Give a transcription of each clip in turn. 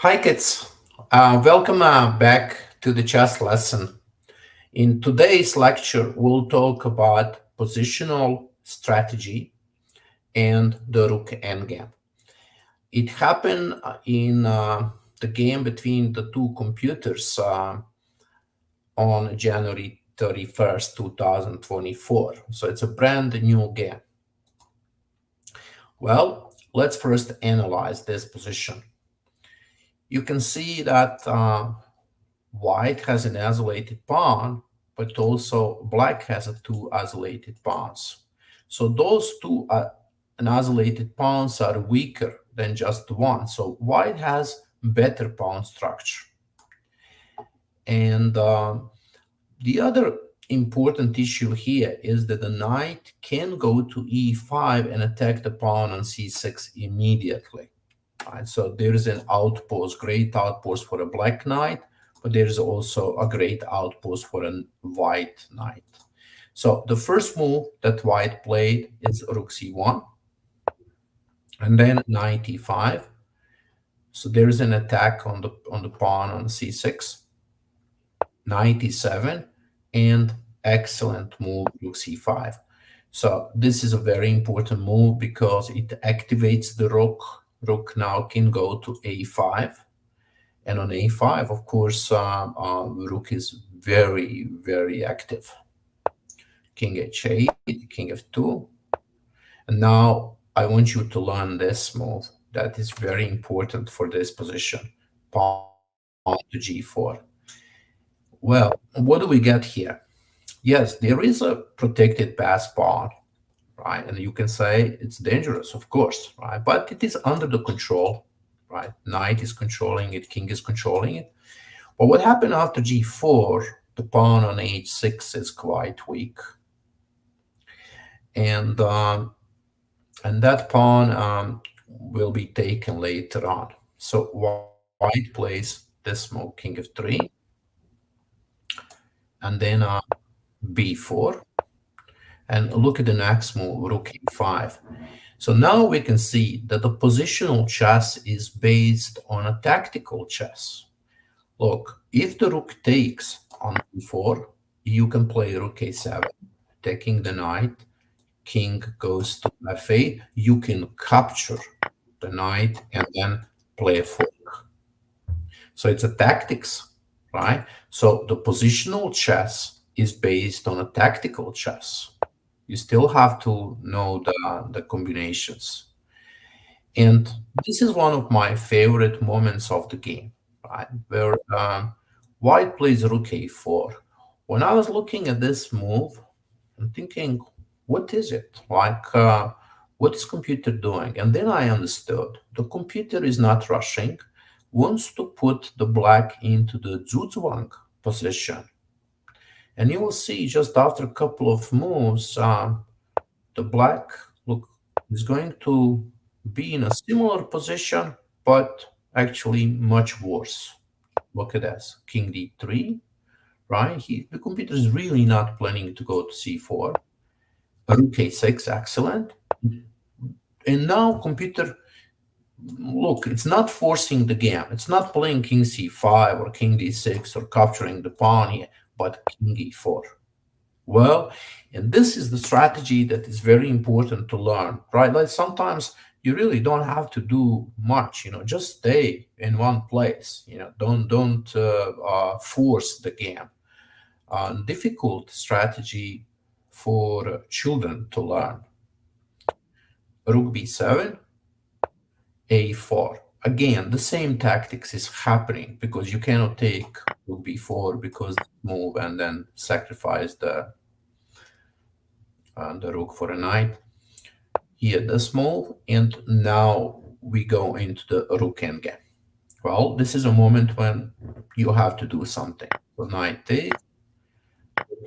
Hi kids, welcome back to the chess lesson. In today's lecture, we'll talk about positional strategy and the rook endgame. It happened in the game between the two computers on January 31st, 2024. So it's a brand new game. Well, let's first analyze this position. You can see that white has an isolated pawn, but also black has two isolated pawns. So those two isolated pawns are weaker than just one. So white has better pawn structure. And the other important issue here is that the knight can go to e5 and attack the pawn on c6 immediately. Right? So there's an outpost, great outpost for a black knight, but there's also a great outpost for a white knight. So the first move that white played is rook c1, and then knight e5. So there's an attack on the pawn on c6, knight e7, and excellent move rook c5. So this is a very important move because it activates the rook. Rook now can go to a5. And on a5, of course, rook is very, very active. King h8, king f2. And now I want you to learn this move that is very important for this position. Pawn to g4. Well, what do we get here? Yes, there is a protected pass pawn, right? And you can say it's dangerous, of course, right? But it is under the control, right? Knight is controlling it, king is controlling it. But what happened after g4, the pawn on h6 is quite weak. And that pawn will be taken later on. So white plays this move, king f3, and then b4. And look at the next move, rook e5. So now we can see that the positional chess is based on a tactical chess. Look, if the rook takes on e4, you can play rook a7, taking the knight. King goes to f8. You can capture the knight and then play a fork. So it's a tactics, right? So the positional chess is based on a tactical chess. You still have to know the combinations. And this is one of my favorite moments of the game, right? Where white plays rook a4. When I was looking at this move, I'm thinking, what is it? Like, what is computer doing? And then I understood the computer is not rushing, wants to put the black into the zugzwang position. And you will see just after a couple of moves, the black, look, is going to be in a similar position, but actually much worse. Look at this, king d3, right? The computer is really not planning to go to c4. Rook a6, excellent. And now computer, look, it's not forcing the game. It's not playing king c5 or king d6 or capturing the pawn here, but king e4. Well, and this is the strategy that is very important to learn, right? Like sometimes you really don't have to do much, just stay in one place, don't force the game. Difficult strategy for children to learn. Rook b7, a4. Again, the same tactics is happening because you cannot take rook b4 because move and then sacrifice the rook for a knight. Here this move, and now we go into the rook endgame. Well, this is a moment when you have to do something. So knight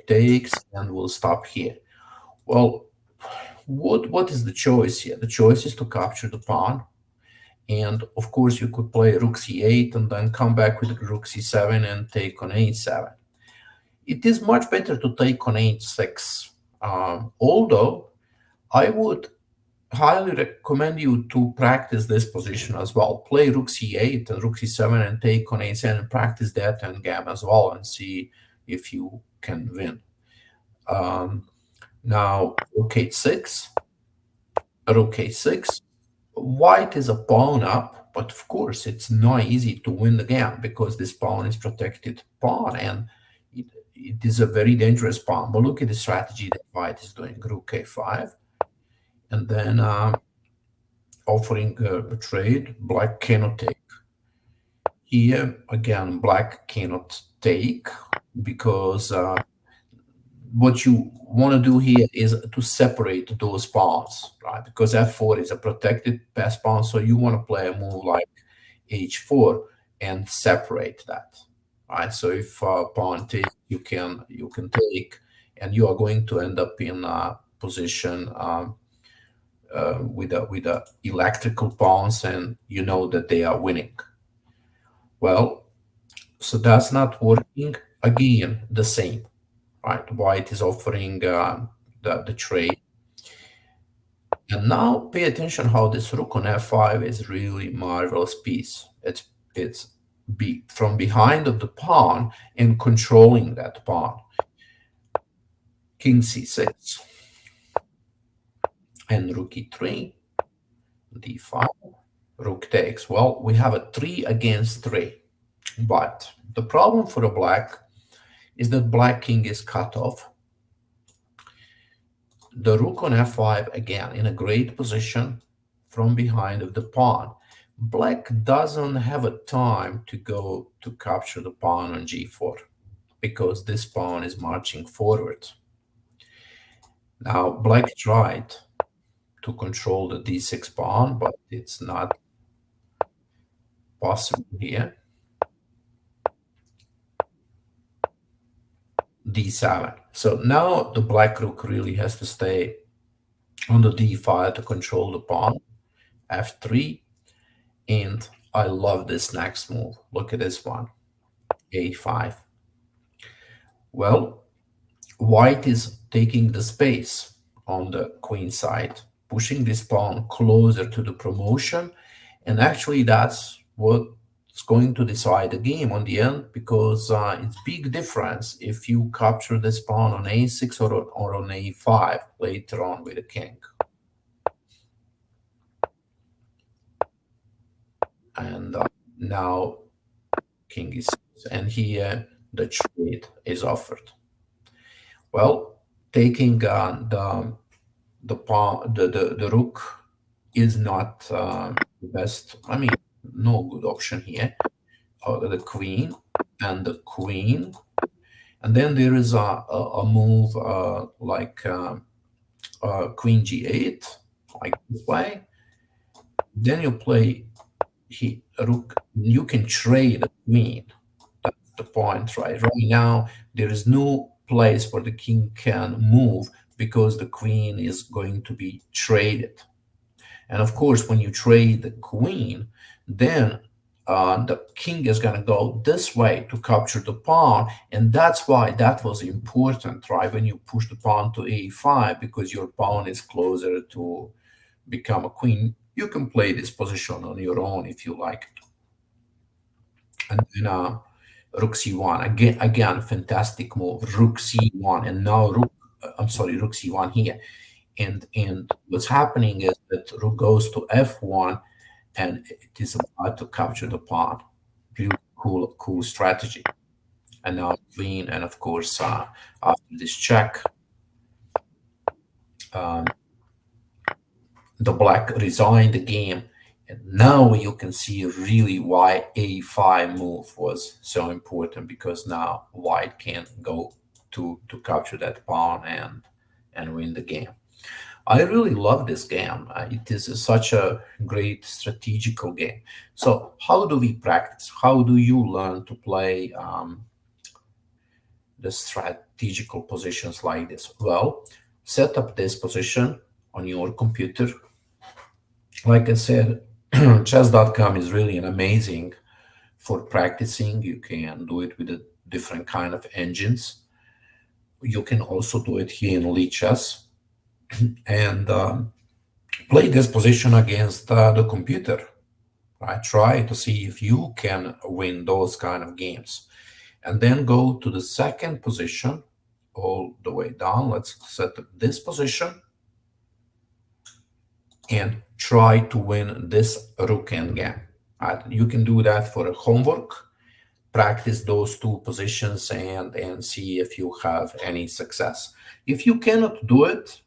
takes, and we'll stop here. Well, what is the choice here? The choice is to capture the pawn. And of course, you could play rook c8 and then come back with rook c7 and take on h7. It is much better to take on h6. Although I would highly recommend you to practice this position as well. Play rook c8 and rook c7 and take on a7 and practice that endgame as well and see if you can win. Um, Now, rook h6, rook h6. White is a pawn up, but of course it's not easy to win the game because this pawn is protected pawn and it is a very dangerous pawn. But look at the strategy that white is doing. Rook a5, and then offering a trade. Black cannot take. Here again, black cannot take because what you want to do here is to separate those pawns, right? Because f4 is a protected pass pawn, so you want to play a move like h4 and separate that, right? So if pawn takes, you can take, and you are going to end up in a position with electrical pawns, and you know that they are winning. Well, so that's not working. Again, the same, right? White is offering the trade. And now pay attention how this rook on f5 is really marvelous piece. It's from behind of the pawn and controlling that pawn. King c6 and rook e3, d5, rook takes. Well, we have a 3 against 3. But the problem for the black is that black king is cut off. The rook on f5 again in a great position from behind of the pawn. Black doesn't have a time to go to capture the pawn on g4 because this pawn is marching forward. Now black tried to control the d6 pawn, but it's not possible here. d7. So now the black rook really has to stay on the d file to control the pawn. f3, and I love this next move. Look at this one, a5. Well, white is taking the space on the queen side, pushing this pawn closer to the promotion, and actually that's what's going to decide the game on the end, because it's big difference if you capture this pawn on a6 or on a5 later on with the king. And now king is, and here the trade is offered. Well, taking the pawn, the rook is not the best. I mean, no good option here. The queen and the queen, and then there is a move like queen g8, like this way. Then you play rook. You can trade the queen. That's the point, right? Right now, there is no place where the king can move because the queen is going to be traded. And of course, when you trade the queen, then the king is going to go this way to capture the pawn. And that's why that was important, right? When you push the pawn to a5, because your pawn is closer to become a queen. You can play this position on your own if you like it. And then rook c1 again fantastic move, rook c1, and now rook c1 here, and what's happening is that rook goes to f1 and it is about to capture the pawn. Really cool strategy. And now queen, and of course after this check the black resigned the game. And now you can see really why a5 move was so important, because now white can go to capture that pawn and win the game. I really love this game. It is such a great strategical game. So how do we practice? How do you learn to play the strategical positions like this? Well, set up this position on your computer. Like I said, chess.com is really an amazing for practicing. You can do it with a different kind of engines. You can also do it here in Lichess. And Play this position against the computer, right? Try to see if you can win those kind of games. And then go to the second position all the way down. Let's set this position and try to win this rook endgame. You can do that for a homework. Practice those two positions and see if you have any success. If you cannot do it,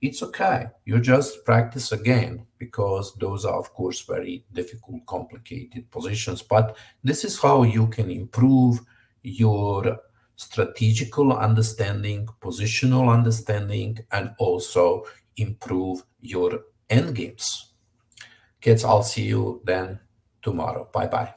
it's okay. You just practice again because those are, of course, very difficult, complicated positions. But this is how you can improve your strategical understanding, positional understanding, and also improve your end games. Kids, I'll see you then tomorrow. Bye bye.